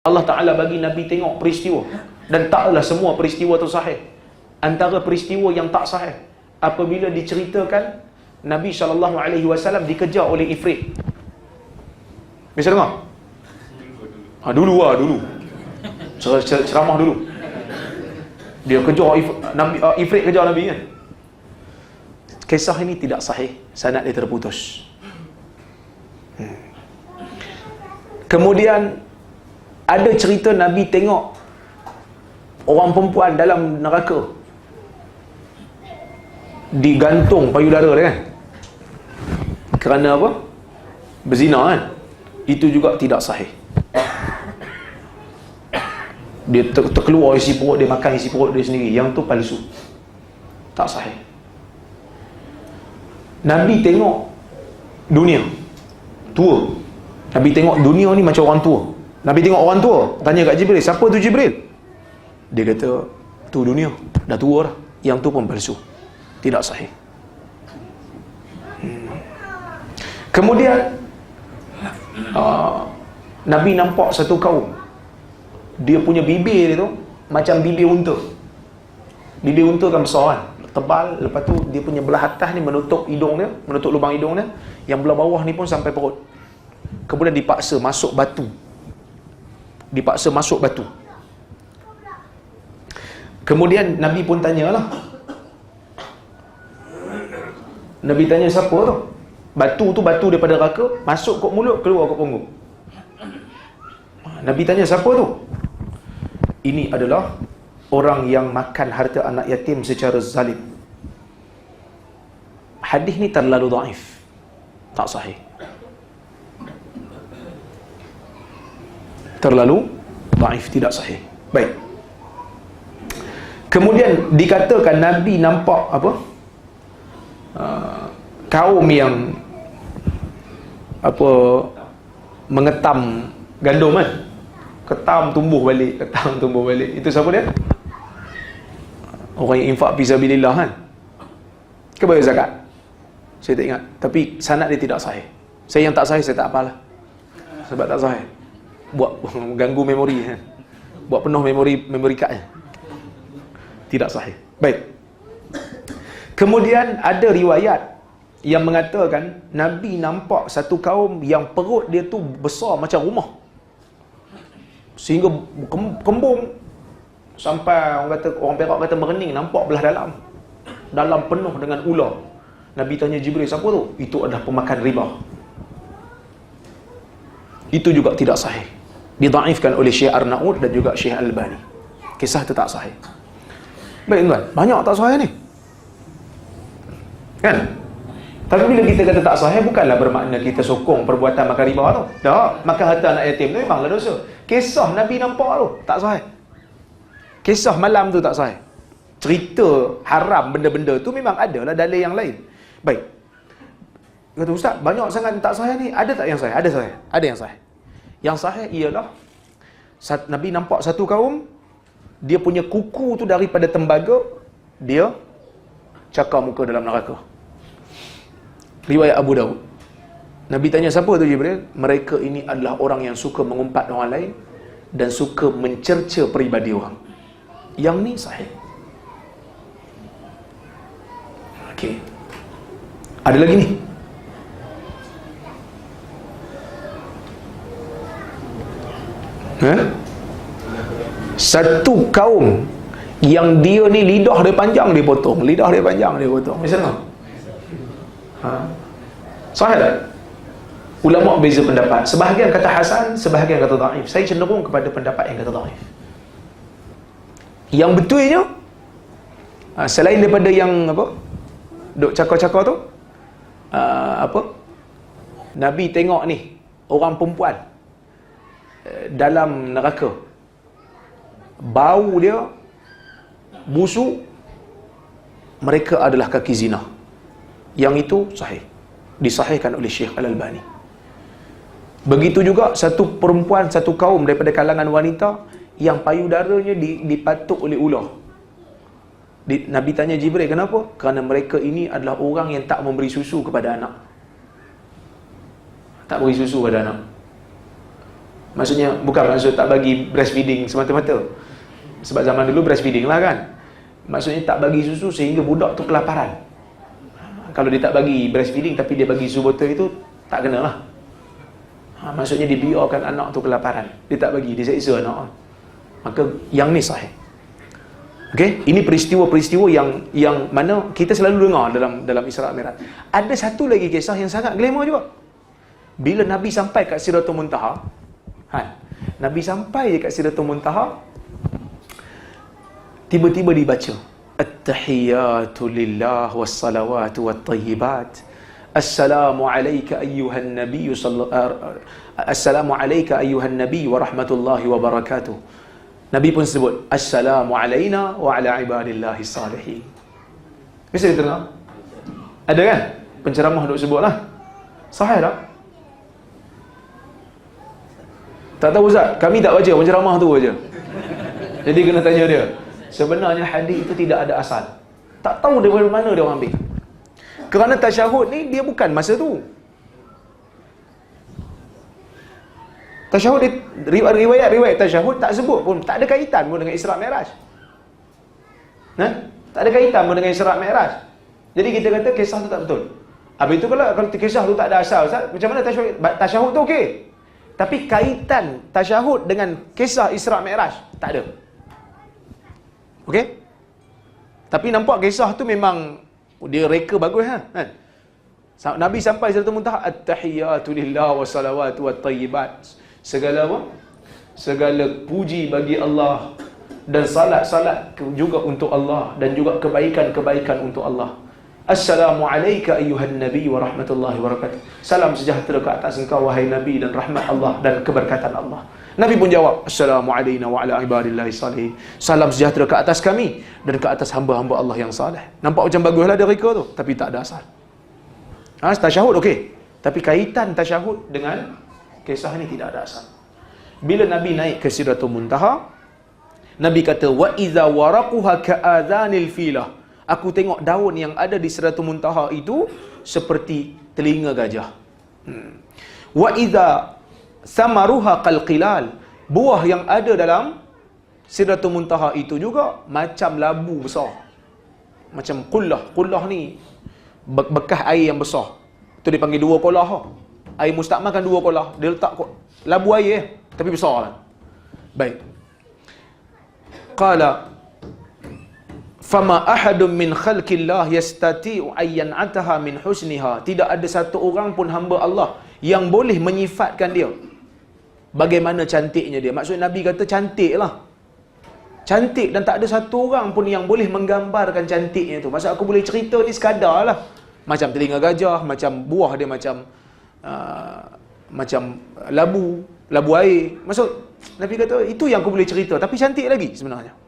Allah Ta'ala bagi Nabi tengok peristiwa, dan taklah semua peristiwa tu sahih. Antara peristiwa yang tak sahih, apabila diceritakan Nabi SAW dikejar oleh Ifrit. Bisa dengar? Dulu. Ceramah dulu. Dia kejar Ifrit kejar Nabi kan. Kisah ini tidak sahih, sanad dia terputus. Kemudian ada cerita Nabi tengok orang perempuan dalam neraka, digantung payudara dia kan, kerana apa? Berzina kan. Itu juga tidak sahih. Dia terkeluar isi perut dia, makan isi perut dia sendiri. Yang tu palsu, tak sahih. Nabi tengok dunia tua. Nabi tengok dunia ni macam orang tua. Nabi tengok orang tua, tanya kat Jibril, siapa tu Jibril? Dia kata, tu dunia, dah tua dah. Yang tu pun palsu, tidak sahih. Kemudian Nabi nampak satu kaum, dia punya bibir dia tu macam bibir unta. Bibir unta kan besar kan, tebal. Lepas tu dia punya belah atas ni menutup hidung dia, menutup lubang hidung dia. Yang belah bawah ni pun sampai perut. Kemudian dipaksa masuk batu. Kemudian Nabi pun tanyalah. Nabi tanya, siapa tu? Batu tu batu daripada neraka, masuk kot mulut, keluar kot punggung. Nabi tanya, siapa tu? Ini adalah orang yang makan harta anak yatim secara zalim. Hadis ni terlalu dhaif, tak sahih. Terlalu dhaif, tidak sahih. Baik. Kemudian dikatakan Nabi nampak apa? Kaum yang mengetam gandum kan? Ketam tumbuh balik. Itu siapa dia? Orang yang infak fisabilillah kan? Ke bayar zakat? Saya tak ingat. Tapi sanad dia tidak sahih. Saya yang tak sahih saya tak apalah. Sebab tak sahih. Buat ganggu memori kan? Buat penuh memori cardnya. Tidak sahih. Baik. Kemudian ada riwayat yang mengatakan Nabi nampak satu kaum yang perut dia tu besar macam rumah, sehingga kembung sampai orang Perak kata merening, nampak belah dalam penuh dengan ular. Nabi tanya Jibril, siapa tu? Itu adalah pemakan riba. Itu juga tidak sahih, didhaifkan oleh Syekh Arnaud dan juga Syekh Albani. Kisah itu tak sahih. Baik tuan, banyak tak sahih ni kan? Tapi bila kita kata tak sahih, bukanlah bermakna kita sokong perbuatan makan riba tu. Tak, makan harta anak yatim tu memanglah dosa. Kisah Nabi nampak tu tak sahih. Kisah malam tu tak sahih. Cerita haram benda-benda tu memang ada lah dalil yang lain. Baik. Kata ustaz, banyak sangat tak sahih ni. Ada tak yang sahih? Ada sahih. Ada yang sahih. Yang sahih ialah Nabi nampak satu kaum, dia punya kuku tu daripada tembaga, dia cakar muka dalam neraka. Riwayat Abu Daud. Nabi tanya, siapa tu Jibril? Mereka ini adalah orang yang suka mengumpat orang lain dan suka mencerca peribadi orang. Yang ni sahih. Okey. Ada lagi ni. Satu kaum yang dia ni lidah dia panjang dia potong. Misalnya sahih tak? Ulama beza pendapat. Sebahagian kata hasan, sebahagian kata dhaif. Saya cenderung kepada pendapat yang kata dhaif. Yang betulnya selain daripada yang duk cakar-cakar tu, Nabi tengok ni orang perempuan dalam neraka, bau dia busuk, mereka adalah kaki zina. Yang itu sahih, disahihkan oleh Syekh Al-Albani. Begitu juga satu perempuan, satu kaum daripada kalangan wanita yang payudaranya dipatuk oleh ular. Nabi tanya Jibril, kenapa? Kerana mereka ini adalah orang yang tak memberi susu kepada anak. Tak beri susu pada anak. Maksudnya bukan maksud tak bagi breastfeeding semata-mata. Sebab zaman dulu breastfeeding lah kan. Maksudnya tak bagi susu sehingga budak tu kelaparan. Kalau dia tak bagi breastfeeding tapi dia bagi susu botol itu, tak kena lah. Maksudnya dia biarkan anak tu kelaparan. Dia tak bagi, dia seksa anak. Maka yang ni sahih. Okey, ini peristiwa-peristiwa yang mana kita selalu dengar dalam Isra' Mi'raj. Ada satu lagi kisah yang sangat glamour juga. Bila Nabi sampai kat Sidratul Muntaha, Nabi sampai dekat Sidratul Muntaha, tiba-tiba dibaca At-tahiyyatu lillah was-salawatu wat-tayyibat. Assalamu alayka ayyuhan nabiy Assalamu alayka ayyuhan nabiy wa rahmatullahi wa barakatuh. Nabi pun sebut Assalamu alayna wa ala ibadillahi salihin. Bisa dengar? Ada kan? Penceramah duk sebut lah. Sahih tak? Tak tahu Ustaz, kami tak baca penceramah tu aja. Jadi kena tanya dia. Sebenarnya hadis itu tidak ada asal. Tak tahu dari mana dia orang ambil. Kerana tasyahud ni dia bukan masa tu. Tasyahud, riwayat tasyahud tak sebut pun, tak ada kaitan pun dengan Isra' Mi'raj. Tak ada kaitan pun dengan Isra' Mi'raj. Jadi kita kata kisah tu tak betul. Habis itu kalau kisah tu tak ada asal, Ustaz, macam mana tasyahud tu okey? Tapi kaitan tasyahud dengan kisah Isra' Mi'raj tak ada. Okey? Tapi nampak kisah tu memang dia reka bagus kan? Nabi sampai Sidratul Muntaha, at-tahiyyatu lillah was-salawatu wat-tayyibat. Segala apa? Segala puji bagi Allah dan salat-salat juga untuk Allah dan juga kebaikan-kebaikan untuk Allah. Assalamu alayka ayyuhan nabiy wa rahmatullahi wa barakatuh. Salam sejahtera ke atas engkau wahai Nabi dan rahmat Allah dan keberkatan Allah. Nabi pun jawab, Assalamu alayna wa ala ibadillahi salihin. Salam sejahtera ke atas kami dan ke atas hamba-hamba Allah yang saleh. Nampak macam baguslah dia reka tu, tapi tak ada asal. Tasyahud okey, tapi kaitan tasyahud dengan kisah ni tidak ada asal. Bila Nabi naik ke Sidratul Muntaha, Nabi kata, wa iza waraquha ka'adhanil filah. Aku tengok daun yang ada di Sidratul Muntaha itu seperti telinga gajah. Wa iza samaruha qalqilal. Buah yang ada dalam Sidratul Muntaha itu juga macam labu besar. Macam qullah. Qullah ni bekas air yang besar. Tu dipanggil 2 qolah. Air mustakmal kan 2 qolah. Dia letak labu air tapi besar kan. Baik. Qala fama ahadun min khalqillah yastati'u ayyan ataha min husniha. Tidak ada satu orang pun hamba Allah yang boleh menyifatkan dia bagaimana cantiknya dia. Maksud Nabi kata cantik lah. Cantik dan tak ada satu orang pun yang boleh menggambarkan cantiknya tu. Maksud aku boleh cerita ni sekadar lah. Macam telinga gajah, macam buah dia macam labu air. Maksud Nabi kata itu yang aku boleh cerita, tapi cantik lagi sebenarnya.